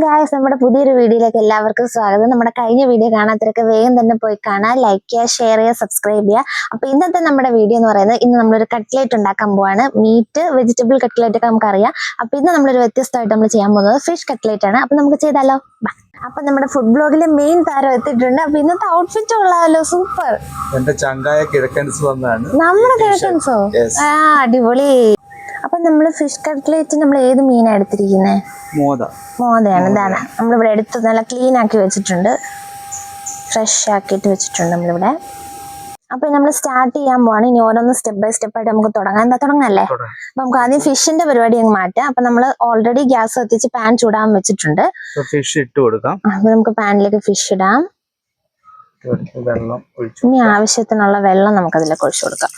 Guys, നമ്മുടെ പുതിയൊരു വീഡിയോയിലേക്ക് എല്ലാവർക്കും സ്വാഗതം. നമ്മുടെ കഴിഞ്ഞ വീഡിയോ കാണാത്തവരൊക്കെ വേഗം തന്നെ പോയി കാണാം, ലൈക്ക് ചെയ്യുക, ഷെയർ ചെയ്യുക, സബ്സ്ക്രൈബ് ചെയ്യുക. അപ്പൊ ഇന്നത്തെ നമ്മുടെ വീഡിയോ എന്ന് പറയുന്നത്, ഇന്ന് നമ്മളൊരു കട്ട്ലേറ്റ് ഉണ്ടാക്കാൻ പോവാണ്. മീറ്റ് വെജിറ്റബിൾ കട്ട്ലേറ്റ് ഒക്കെ നമുക്കറിയാം. അപ്പൊ ഇന്ന് നമ്മളൊരു വ്യത്യസ്തമായിട്ട് നമ്മൾ ചെയ്യാൻ പോകുന്നത് ഫിഷ് കട്ട്ലേറ്റ് ആണ്. അപ്പൊ നമുക്ക് ചെയ്താലോ? അപ്പൊ നമ്മുടെ ഫുഡ് ബ്ലോഗിലെ മെയിൻ താരം എത്തിയിട്ടുണ്ട്. അപ്പൊ ഇന്നത്തെ ഔട്ട്ഫിറ്റ് കൊള്ളാമല്ലോ, സൂപ്പർ. എന്റെ ചങ്കായ കിഴക്കൻസ് വന്നാണ്. നമ്മുടെ കിഴക്കൻസോ? ആ, അടിപൊളി. അപ്പൊ നമ്മള് ഫിഷ് കട്ട്ലേറ്റ് നമ്മൾ ഏത് മീനാണ് എടുത്തിരിക്കുന്നത്? മോതയാണ്. ഇതാണ് നമ്മളിവിടെ എടുത്ത് നല്ല ക്ലീൻ ആക്കി വെച്ചിട്ടുണ്ട്, ഫ്രഷ് ആക്കിയിട്ട് വെച്ചിട്ടുണ്ട് നമ്മളിവിടെ. അപ്പൊ നമ്മൾ സ്റ്റാർട്ട് ചെയ്യാൻ പോവാണ്. ഇനി ഓരോന്ന് സ്റ്റെപ്പ് ബൈ സ്റ്റെപ്പ് ആയിട്ട് നമുക്ക് തുടങ്ങാം. എന്താ തുടങ്ങല്ലേ? അപ്പൊ നമുക്ക് ആദ്യം ഫിഷിന്റെ പരിപാടി അങ്ങ് മാറ്റാം. അപ്പൊ നമ്മൾ ഓൾറെഡി ഗ്യാസ് കത്തിച്ച് പാൻ ചൂടാൻ വെച്ചിട്ടുണ്ട്. ഫിഷ് ഇട്ട് കൊടുക്കാം. അപ്പൊ നമുക്ക് പാനിലേക്ക് ഫിഷ് ഇടാം. വെള്ളം ഇനി ആവശ്യത്തിനുള്ള വെള്ളം നമുക്ക് അതിലേക്ക് ഒഴിച്ചു കൊടുക്കാം.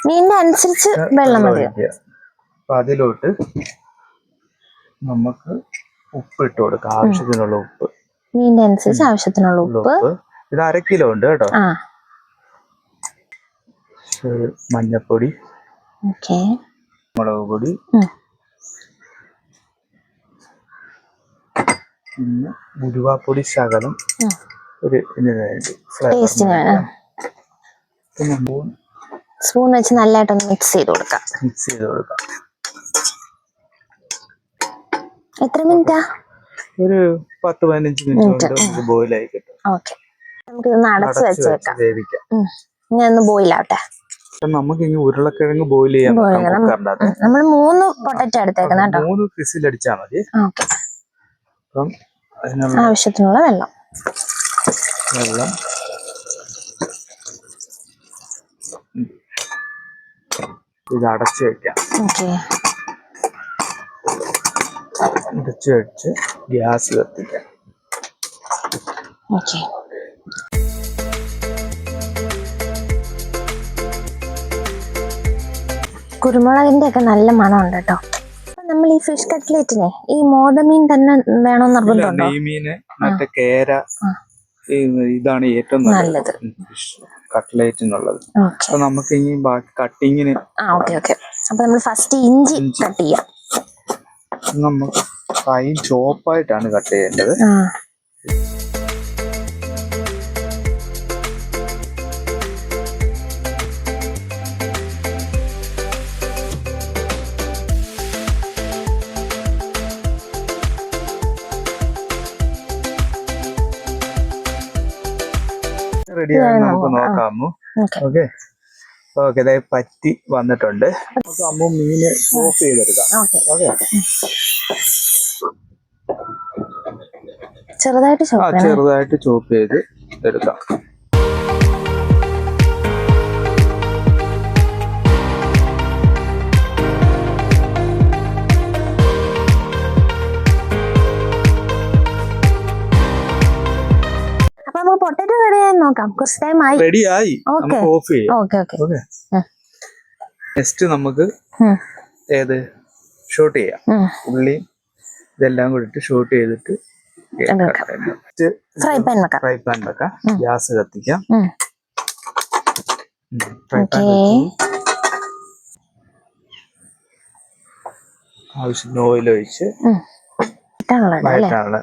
മീനിന്റെ അനുസരിച്ച് വെള്ളം മതി. അതിലോട്ട് നമുക്ക് ഉപ്പ് ഇട്ട് കൊടുക്കാം, ആവശ്യത്തിനുള്ള ഉപ്പ്. മീനിന്റെ അനുസരിച്ച് ആവശ്യത്തിനുള്ള ഉപ്പ്. ഇത് 1/2 കിലോ ഉണ്ട് കേട്ടോ. മഞ്ഞപ്പൊടി, മുളക് പൊടി, പിന്നെ ഉലുവാപ്പൊടി ശകലം, ഒരു ഇതിന് വേണ്ടി സ്പൂൺ വെച്ച് നല്ലതായിട്ടൊന്ന് മിക്സ് ചെയ്ത് കൊടുക്കാം. എത്ര മിനിറ്റാ? ഒരു 10-15 മിനിറ്റ് കൊണ്ട് ബോയിൽ ആയി കിട്ടും. ഓക്കെ, നമുക്ക് ഇതൊന്ന് അടച്ച് വെച്ച് വെക്കാം. ഇനി ഒന്ന് ബോയിൽ ആവട്ടെ. നമുക്ക് ഇനി ഉരുളക്കിഴങ്ങ് ബോയിൽ ചെയ്യാൻ നമ്മൾ 3 പൊട്ടറ്റോ എടുത്തേക്കണം കേട്ടോ. 3 വിസിൽ അടിച്ചാൽ മതി. അപ്പം ആവശ്യത്തിനുള്ള വെള്ളം ഇത് അടച്ച് വെക്കാം. അടച്ച് വെച്ച് ഗ്യാസ് കത്തിക്കാം. കുരുമുളകിന്റെ ഒക്കെ നല്ല മണമുണ്ട് കേട്ടോ. നമ്മൾ ഈ ഫിഷ് കട്ട്ലേറ്റിനെ ഈ മോതമീൻ തന്നെ വേണമെന്ന് നിർബന്ധമുണ്ടോ? മറ്റേ കേര, ഇതാണ് ഏറ്റവും നല്ലത് ഫിഷ് കട്ട്ലേറ്റിനുള്ളത്. അപ്പൊ നമുക്ക് ഇനി ബാക്കി കട്ടിങ്ങിന് അപ്പൊ നമ്മൾ ഫസ്റ്റ് ഇഞ്ചി കട്ട് ചെയ്യാം. നമുക്ക് ഫൈൻ ചോപ്പായിട്ടാണ് കട്ട് ചെയ്യേണ്ടത്. റെഡിയായി നമുക്ക് നോക്കാമോ? ഓക്കെ, അതായത് പറ്റി വന്നിട്ടുണ്ട്. അമ്മ മീന് ചോപ്പ് ചെയ്തെടുക്കാം. ചെറുതായിട്ട് ചോപ്പ് ചെയ്ത് എടുക്കാം. പൊട്ടറ്റോ റെഡിയായി നോക്കാം. കുറച്ച് ടൈം ആയി. റെഡിയായി, നമുക്ക് ഓഫ് ചെയ്യാം. നെക്സ്റ്റ് നമുക്ക് ഷൂട്ട് ചെയ്യാം. ഉള്ളി ഇതെല്ലാം കൂടിട്ട് ഷൂട്ട് ചെയ്തിട്ട് ഫ്രൈ പാൻ വെക്കാം. ഗ്യാസ് കത്തിക്കാം. ഫ്രൈ പാൻ ആവശ്യത്തിന് ഓയിൽ ഒഴിച്ച് വഴറ്റാനുള്ള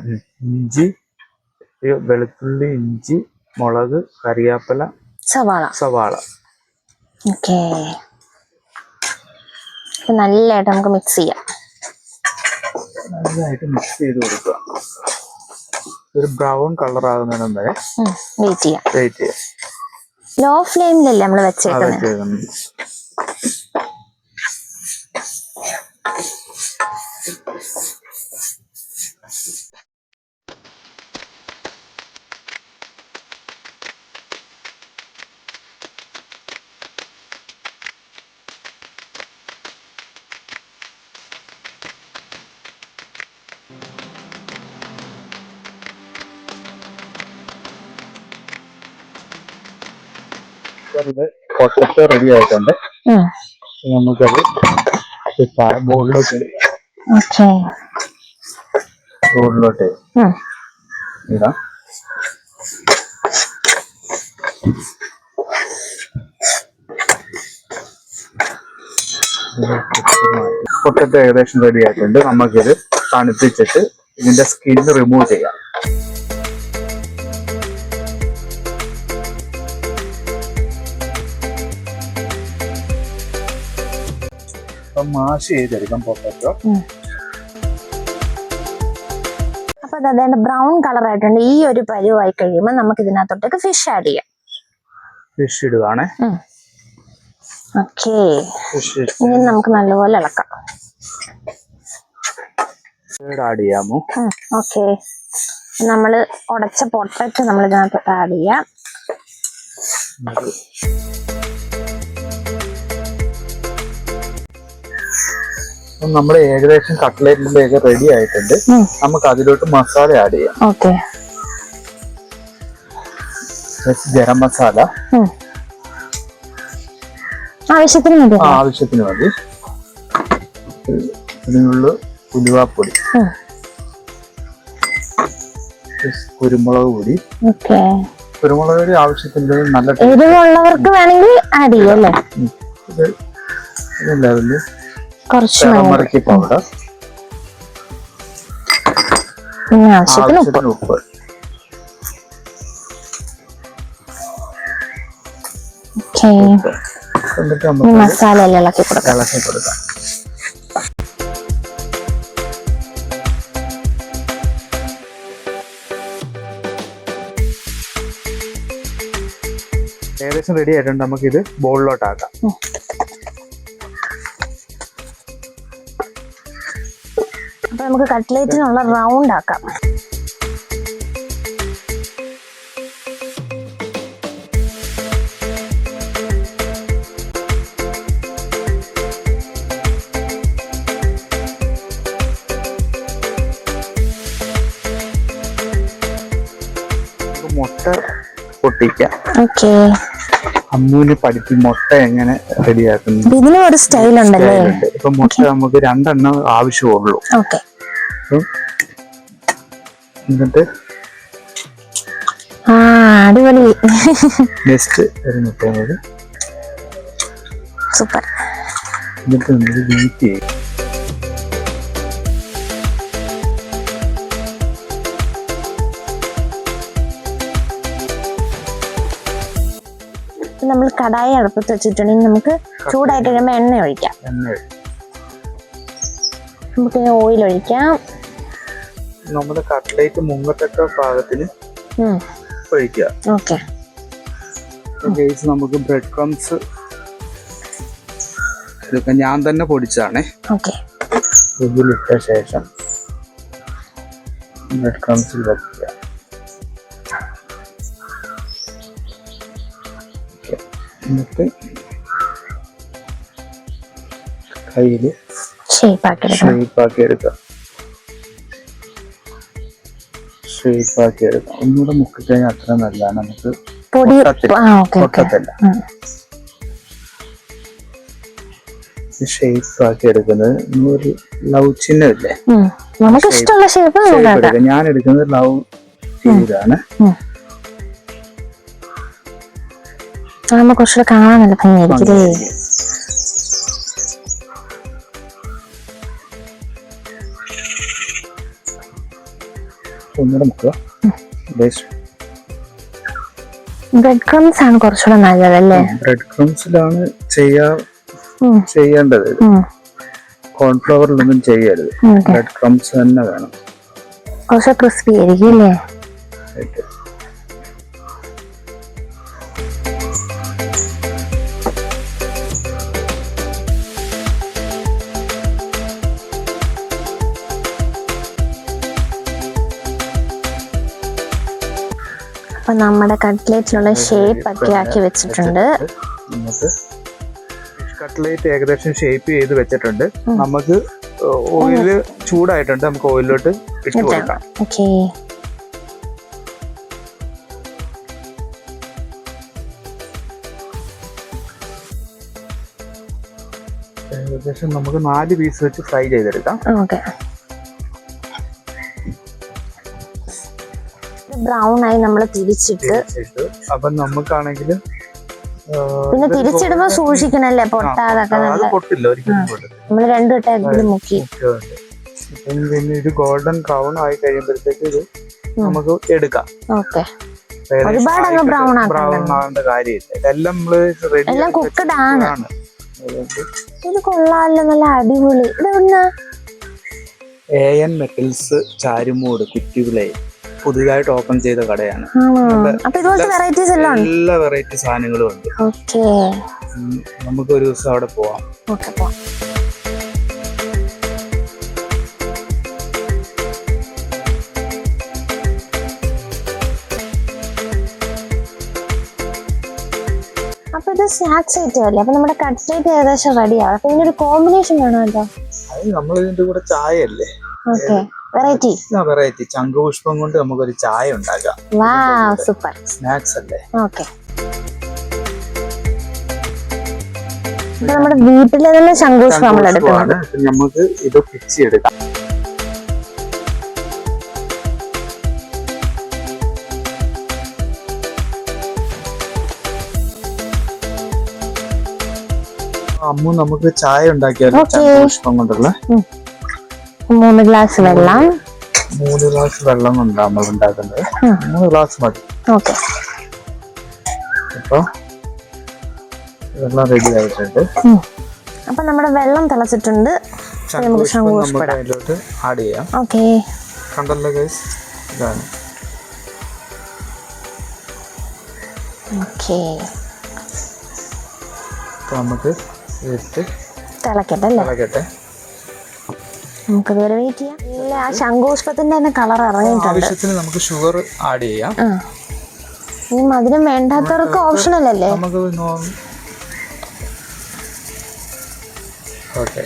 ഇഞ്ചി, വെളുത്തുള്ളി, ഇഞ്ചി, മുളക്, കറിവേപ്പില, സവാള. നല്ലതായിട്ട് നമുക്ക് മിക്സ് ചെയ്യാം. നല്ലതായിട്ട് മിക്സ് ചെയ്ത് കൊടുക്കുക. ഒരു ബ്രൗൺ കളർ ആകുന്നതിനും വരെ വെയിറ്റ് ചെയ്യാം. ലോ ഫ്ലെയിമിലല്ലേ നമ്മൾ വെച്ചേക്കുന്നത്? പൊട്ടറ്റോ റെഡി ആയിട്ടുണ്ട്. നമുക്കത് ബോളിലോട്ട് ഇടാം. പൊട്ടറ്റോ ഏകദേശം റെഡി ആയിട്ടുണ്ട്. നമുക്കിത് തണുപ്പിച്ചിട്ട് ഇതിന്റെ സ്കിൻ റിമൂവ് ചെയ്യാം. മാഷ് ചെയ്തെടുക്കാം പൊട്ടറ്റോ. അപ്പൊ അതേണ്ട ബ്രൗൺ കളർ ആയിട്ടുണ്ട്. ഈ ഒരു പരുവായി കഴിയുമ്പോൾ നമുക്ക് ഇതിനകത്തോട്ടേക്ക് ഫിഷ് ആഡ് ചെയ്യാം. ഫിഷ് ഇടുവാണേ. ഓക്കെ, ഇനി നമുക്ക് നല്ലപോലെ ഇളക്കാം. ആഡ് ചെയ്യാമോ? ഓക്കെ, നമ്മള് ഉടച്ച പൊട്ടറ്റോ നമ്മൾ ഇതിനകത്തോട്ട് ആഡ് ചെയ്യാം. നമ്മൾ ഏകദേശം കട്ട്ലേറ്റിന്റെ ഒക്കെ റെഡി ആയിട്ടുണ്ട്. നമുക്ക് അതിലോട്ട് മസാല ആഡ് ചെയ്യാം. ഓക്കെ, ഗരം മസാല ആവശ്യത്തിന് മതി. ആവശ്യത്തിന് മതി. ഇതിനുള്ള ഉലുവാപ്പൊടി, കുരുമുളക് പൊടി. കുരുമുളക് പൊടി ആവശ്യത്തിന് നല്ല എരിവുള്ളവർക്ക് വേണമെങ്കിൽ ആഡ് ചെയ്യാം അല്ലേ? കുറച്ച് മറക്കി പൗഡർ, പിന്നെ ആവശ്യത്തിന് ഉപ്പ്. എന്നിട്ട് നമുക്ക് മസാല ഇളക്കി കൊടുക്കാം. ഏകദേശം റെഡി ആയിട്ടുണ്ട്. നമുക്കിത് ബോളിലോട്ടാക്കാം. അപ്പൊ നമുക്ക് കട്ട്ലേറ്റിനുള്ള റൗണ്ട് ആക്കാം. മുട്ട പൊട്ടിക്കാം. ഓക്കെ, അമ്മൂന് പഠിപ്പി മുട്ട എങ്ങനെ റെഡിയാക്കുന്നു. ഇതിനും ഒരു സ്റ്റൈൽ ഉണ്ടല്ലേ? ഇപ്പൊ മുട്ട നമുക്ക് 2 എണ്ണം ആവശ്യമുള്ളൂ. ഓക്കെ, എന്നിട്ട് അടിപൊളി. നെക്സ്റ്റ് ഒരു മുട്ട കൂടി. സൂപ്പർ. എന്നിട്ട് നമുക്ക് ബീറ്റ് ചെയ്യും. നമ്മൾ കടായി അടുപ്പത്ത് വെച്ചിട്ടുണ്ടെങ്കിൽ നമുക്ക് ചൂടായിട്ട് കഴിയുമ്പോൾ എണ്ണ ഒഴിക്കാം. നമുക്ക് ഓയിൽ ഒഴിക്കാം. നമ്മുടെ കട്ട്ലേറ്റ് മുങ്ങത്തക്ക പാകത്തിന് ഒഴിക്കുക. ഓക്കെ, നമുക്ക് ബ്രെഡ് ക്രംസ് ഇതൊക്കെ ഞാൻ തന്നെ പൊടിച്ചാണേ. ഓക്കെ, ഇതിലിട്ട ശേഷം ബ്രെഡ് ക്രംസിൽ വെക്കുക. എന്നിട്ട് കയ്യില് ഷേപ്പാക്കി എടുക്കാം. ഒന്നുകൂടെ മുക്കിക്കഴിഞ്ഞാൽ അത്ര നല്ലതാണ്. നമുക്ക് പൊട്ടത്തില്ല. ഷേപ്പാക്കി എടുക്കുന്നത് ഒരു ലവ് ചിഹ്നമില്ലേ, നമുക്ക് ഇഷ്ടമുള്ള ഷേപ്പ്. ഞാൻ എടുക്കുന്നത് ലവ് ചെയ്താണ്. കുറച്ചുകൂടെ കാണാൻ നല്ല ഭംഗിയായിരിക്കും. ഒന്നുകൂടെ മുക്കുക. ബ്രെഡ് ക്രംസ് ആണ് കുറച്ചുകൂടെ നല്ലതല്ലേ? ബ്രെഡ് ക്രംസിലാണ് ചെയ്യേണ്ടത്. കോൺഫ്ലവറിലൊന്നും ചെയ്യരുത്. ബ്രെഡ് ക്രംസ് തന്നെ വേണം. കുറച്ച് ക്രിസ്പി ആയിരിക്കും അല്ലേ? അപ്പൊ നമ്മുടെ കട്ട്ലേറ്റിലുള്ള ഷേപ്പ് ഒക്കെ ആക്കി വെച്ചിട്ടുണ്ട്. കട്ട്ലേറ്റ് ഏകദേശം ഷേപ്പ് ചെയ്ത് വെച്ചിട്ടുണ്ട്. നമുക്ക് ഓയില് ചൂടായിട്ടുണ്ട്. നമുക്ക് ഓയിലോട്ട് ഇട്ട് കൊടുക്കാം. ഓക്കെ, ഏകദേശം നമുക്ക് 4 പീസ് വെച്ച് ഫ്രൈ ചെയ്തെടുക്കാം. ഓക്കെ, ബ്രൗൺ ആയി നമ്മൾ തിരിച്ചിട്ട്. അപ്പൊ നമുക്കാണെങ്കിൽ പിന്നെ തിരിച്ചിടുമ്പോ സൂക്ഷിക്കണല്ലേ, പൊട്ടാതൊക്കെ. പൊട്ടില്ല, ഒരിക്കലും പൊട്ടില്ല. നമ്മൾ 2 വട്ടം എഗ്ഗിൽ മുക്കി. പിന്നെ ഇത് ഗോൾഡൻ ബ്രൗൺ ആയി കഴിയുമ്പോഴത്തേക്ക് ഇത് നമുക്ക് എടുക്കാം. ഓക്കെ. ഒരുപാട് അങ്ങ് ബ്രൗൺ ആവേണ്ട കാര്യമില്ല. ഇതെല്ലാം നമ്മള് റെഡി എല്ലാം കുക്കഡ് ആണ്. ഇത് കൊള്ളാമല്ലോ, നല്ല അടിപൊളി. ഇതെവിടുന്നാ? AN മെറ്റൽസ് ചാരുമൂട് കുറ്റിവിളയിൽ പുതിയതായിട്ട് ഓപ്പൺ ചെയ്ത കടയാണ്. അപ്പൊ ഇതുപോലത്തെ വെറൈറ്റീസ് എല്ലാം ഉണ്ട്. എല്ലാ വെറൈറ്റി സാധനങ്ങളും ഉണ്ട്. ഓക്കെ, നമുക്ക് ഒരു ദിവസം അവിടെ പോവാം. ഓക്കെ, പോവാം. അപ്പൊ ഇത് സ്നാക്സ് ഐറ്റം അല്ലേ? അപ്പൊ നമ്മുടെ കട്ട്ലേറ്റ് ഏകദേശം റെഡിയാണ്. അപ്പൊ ഇതിനൊരു കോമ്പിനേഷൻ വേണമല്ലോ. നമ്മൾ ഇതിന്റെ കൂടെ ചായ അല്ലേ? ഓക്കെ, വെറൈറ്റി വെറൈറ്റി ശംഖുപുഷ്പം കൊണ്ട് നമുക്കൊരു ചായ ഉണ്ടാക്കാം. വാവ്, സൂപ്പർ. സ്നാക്സ് അല്ലേ? ഓക്കെ. ഇപ്പൊ നമ്മുടെ വീട്ടിലെ തന്നെ ശംഖുപുഷ്പം നമ്മൾ എടുക്കുന്നത്. നമുക്ക് ഇത് പിച്ചി എടുക്കാം. അമ്മു നമുക്ക് ചായ ഉണ്ടാക്കിയാലോ? ശംഖുപുഷ്പം കൊണ്ടുള്ള 3 ഗ്ലാസ് വെള്ളം. 3 ഗ്ലാസ് വെള്ളം കൊണ്ടാണ് നമ്മൾ ഉണ്ടാക്കുന്നത്. 3 ഗ്ലാസ് മതി. ഓക്കെ. അപ്പൊ വെള്ളം റെഡി ആയിട്ടുണ്ട്. അപ്പൊ നമ്മുടെ വെള്ളം തിളച്ചിട്ടുണ്ട്. നമുക്ക് അതിലോട്ട് ആഡ് ചെയ്യാം. ഓക്കെ. കണ്ടല്ലോ ഗൈസ്, ഇതാണ്. ഓക്കെ. നമുക്ക് തിളക്കട്ടെ അല്ലേ? നമുക്ക് ഇതുവരെ വെയിറ്റ് ചെയ്യാം. ഇല്ല, ആ ശംഖുപുഷ്പത്തിന്റെ തന്നെ കളർ ഇറങ്ങിയിട്ടുണ്ട്. ആവശ്യത്തിന് നമുക്ക് ഷുഗർ ആഡ് ചെയ്യാം. ഈ മധുരം വേണ്ടാത്തവർക്ക് ഓപ്ഷണൽ അല്ലേ? നമുക്ക് ഓക്കെ,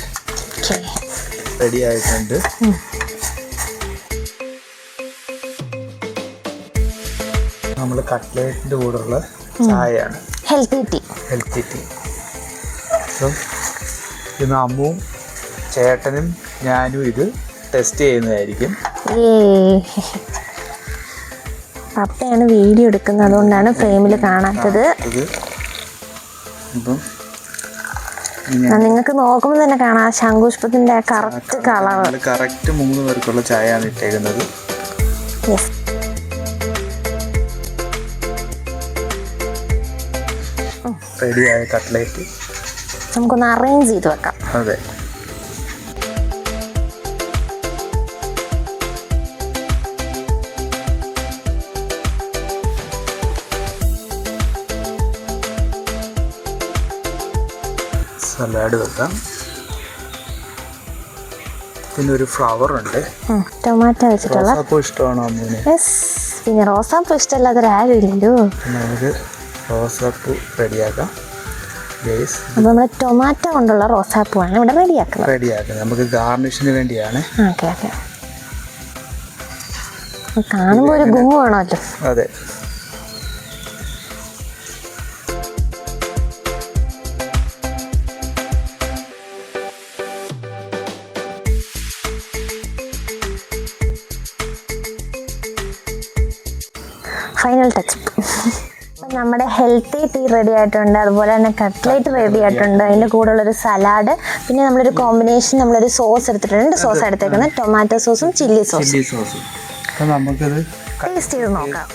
റെഡി ആയിട്ടുണ്ട്. നമ്മൾ കട്ട്ലേറ്റിന്റെ കൂടെയുള്ള ചായയാണ്. Healthy tea. ഇന്ന് അമ്മുവും ചേട്ടനും ഞാനും ഇത് ടെസ്റ്റ് ചെയ്യുന്നതായിരിക്കും. പപ്പയാണ് വീഡിയോ എടുക്കുന്നത്, അതുകൊണ്ടാണ് ഫ്രെയിമിൽ കാണാത്തത്. നിങ്ങൾക്ക് നോക്കുമ്പോൾ തന്നെ കാണാം ശംഖുപുഷ്പത്തിന്റെ കറക്റ്റ് കളർ. കറക്റ്റ് 3 പേർക്കുള്ള ചായയാണ് ഇട്ടേക്കുന്നത്. റെഡിയായ കട്ട്ലേറ്റ് നമുക്കൊന്ന് അറേഞ്ച് ചെയ്ത് വെക്കാം. അതെ. സലാഡ് വെക്കാം. പിന്നെ ഒരു ഫ്ലവർ ഉണ്ട്. ടൊമാറ്റോ വെച്ചിട്ടുള്ള. റോസാപ്പൂ ഇഷ്ടമാണോ അമ്മൂന്? പിന്നെ റോസാപ്പൂ ഇഷ്ടമല്ലാത്തൊരാരും ഇല്ലല്ലോ. നമുക്ക് റോസാപ്പൂ റെഡിയാക്കാം. അപ്പൊ നമ്മള് ടൊമാറ്റോ കൊണ്ടുള്ള റോസാപ്പൂ ആണ് ഇവിടെ റെഡിയാക്കുന്നത്. നമുക്ക് ഗാർണിഷിന് വേണ്ടിയാണ്. കാണുമ്പോ ഒരു ഗുമ്മ വേണമല്ലോ. അതെ. Final touch. നമ്മുടെ ഹെൽത്തി ടീ റെഡി ആയിട്ടുണ്ട്. അതുപോലെ തന്നെ കട്ട്ലേറ്റ് റെഡി ആയിട്ടുണ്ട്. അതിൻ്റെ കൂടെയുള്ളൊരു സലാഡ്. പിന്നെ നമ്മളൊരു കോമ്പിനേഷൻ, നമ്മളൊരു സോസ് എടുത്തിട്ടുണ്ട്. 2 സോസ് എടുത്തേക്കുന്നത്, ടൊമാറ്റോ സോസും ചില്ലി സോസും. നമുക്കത് ടേസ്റ്റ് ചെയ്ത് നോക്കാം.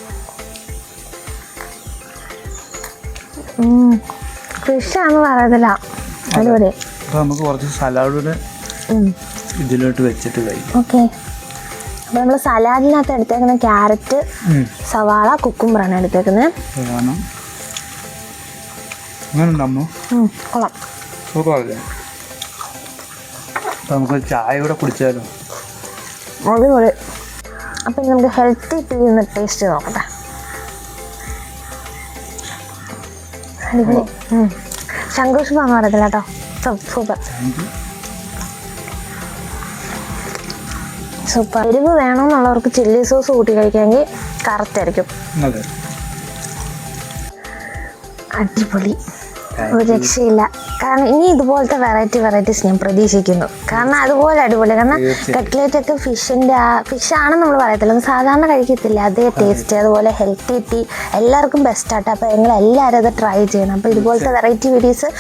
ഫിഷാന്ന് പറയത്തില്ല, അതുപോലെ നമുക്ക് കുറച്ച് സലാഡ് ഇതിലോട്ട് വെച്ചിട്ട് കഴിക്കും. ഓക്കെ. അപ്പോൾ നമ്മൾ സലാഡിനകത്ത് എടുത്തേക്കുന്ന ക്യാരറ്റ്, സവാള, കുക്കുംബറാണ് എടുത്തേക്കുന്നത്. കൊള്ളാം. നമുക്ക് ചായ കൂടെ കുടിച്ചാലോ? അടിപൊളി. അപ്പം നമുക്ക് ഹെൽത്തി ടീ ഒന്ന് ടേസ്റ്റ് ചെയ്ത് നോക്കട്ടെ. അടിപൊളി. ശംഖുപുഷ്പം പറയത്തില്ല കേട്ടോ, സൂപ്പർ. സൂപ്പർ. എരിവ് വേണമെന്നുള്ളവർക്ക് ചില്ലി സോസ് കൂട്ടി കഴിക്കാമെങ്കിൽ കറക്റ്റ് ആയിരിക്കും. അടിപൊളി, ഒരു രക്ഷയില്ല. കാരണം ഇനി ഇതുപോലത്തെ വെറൈറ്റീസ് ഞാൻ പ്രതീക്ഷിക്കുന്നു. കാരണം അതുപോലെ അടിപൊളി. കാരണം കട്ട്ലേറ്റ് ഒക്കെ ഫിഷാണെന്ന് നമ്മൾ പറയത്തില്ല, സാധാരണ കഴിക്കത്തില്ല, അതേ ടേസ്റ്റ്. അതുപോലെ ഹെൽത്തി ടീ എല്ലാവർക്കും ബെസ്റ്റാട്ടോ. അപ്പോൾ നിങ്ങൾ എല്ലാവരും അത് ട്രൈ ചെയ്യണം. അപ്പോൾ ഇതുപോലത്തെ വെറൈറ്റി വീഡിയോസ്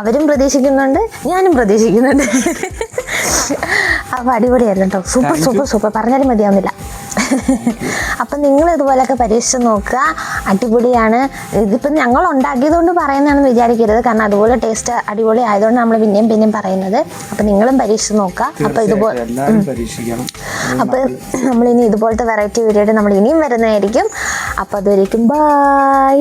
അവരും പ്രതീക്ഷിക്കുന്നുണ്ട്, ഞാനും പ്രതീക്ഷിക്കുന്നുണ്ട്. അപ്പോൾ അടിപൊളിയായിരുന്നു കേട്ടോ. സൂപ്പർ സൂപ്പർ സൂപ്പർ, പറഞ്ഞാലും മതിയാവുന്നില്ല. അപ്പം നിങ്ങൾ ഇതുപോലെയൊക്കെ പരീക്ഷിച്ച് നോക്കുക, അടിപൊളിയാണ്. ഇതിപ്പം ഞങ്ങൾ ഉണ്ടാക്കിയത് കൊണ്ട് പറയുന്നതാണെന്ന് വിചാരിക്കരുത്, കാരണം അതുപോലെ ടേസ്റ്റ് അടിപൊളി ആയതുകൊണ്ട് നമ്മൾ പിന്നെയും പിന്നെയും പറയുന്നത്. അപ്പം നിങ്ങളും പരീക്ഷിച്ച് നോക്കുക. അപ്പം ഇതുപോലെ അപ്പം നമ്മളിനി ഇതുപോലത്തെ വെറൈറ്റി വീഡിയോ നമ്മൾ ഇനിയും വരുന്നതായിരിക്കും. അപ്പോൾ അതുവരെയും ബൈ.